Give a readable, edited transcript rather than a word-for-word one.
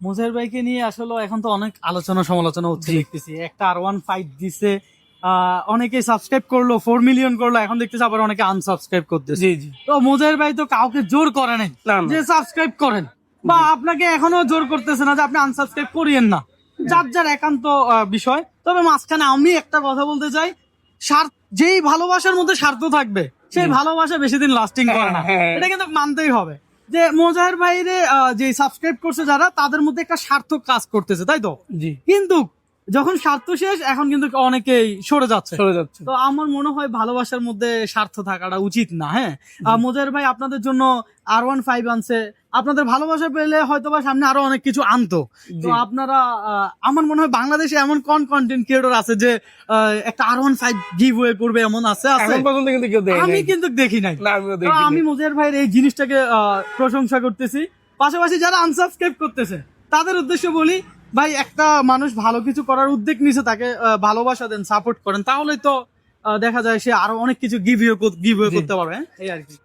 মুজাহির ভাইকে নিয়ে আসলে এখন তো অনেক আলোচনা সমালোচনা হচ্ছে, দেখতেছি একটা R15 দিছে, অনেকে সাবস্ক্রাইব করলো, 4 মিলিয়ন করলো, এখন দেখতেছি আবার অনেকে আনসাবস্ক্রাইব করতেছে। জি জি। তো মুজাহির ভাই তো কাউকে জোর করে নাই না, না। যে সাবস্ক্রাইব করেন, বা আপনাকে এখনো জোর করতেছে না যে আপনি আনসাবস্ক্রাইব করিয়েন না, যার যার একান্ত বিষয়। তবে মাঝখানে আমি একটা কথা বলতে চাই, স্বার্থ, যেই ভালোবাসার মধ্যে স্বার্থ থাকবে সেই ভালোবাসা বেশি দিন লাস্টিং করে না, হ্যাঁ। এটা কিন্তু মানতেই হবে। যে মুজাহির ভাইরে যে সাবস্ক্রাইব করছে যারা, তাদের মধ্যে একটা স্বার্থ কাজ করতেছে, তাই তো? জি। কিন্তু যখন স্বার্থ শেষ, এখন কিন্তু অনেকেই সরে যাচ্ছে। চলে যাচ্ছে। তো আমার মনে হয় ভালোবাসার মধ্যে স্বার্থ থাকাটা উচিত না। হ্যাঁ, মুজাহির ভাই আপনাদের জন্য R15 আনছে, আপনাদের ভালোবাসা পেলে হয়তোবা সামনে আরো অনেক কিছু আনতো। তো জি। আপনারা, আমার মনে হয় বাংলাদেশে এমন কোন কন্টেন্ট ক্রিয়েটর আছে যে একটা R15 গিভওয়ে করবে, এমন আছে? এখন পর্যন্ত কিন্তু কেউ দেয় আমি নাই। কিন্তু দেখি নাই। না, আমিও তো দেখিনি। আমি মুজাহির ভাইয়ের এই জিনিসটাকে প্রশংসা করতেছি। পাশাপাশি যারা আনসাবস্ক্রাইব করতেছে তাদের উদ্দেশ্যে বলি, ভাই একটা মানুষ ভালো কিছু করার উদ্যোগ নিছে, তাকে ভালোবাসা দেন, সাপোর্ট করেন, তাহলেই তো দেখা যায় সে আরো অনেক কিছু গিভ জি। করতে পারবে। এই আর কি।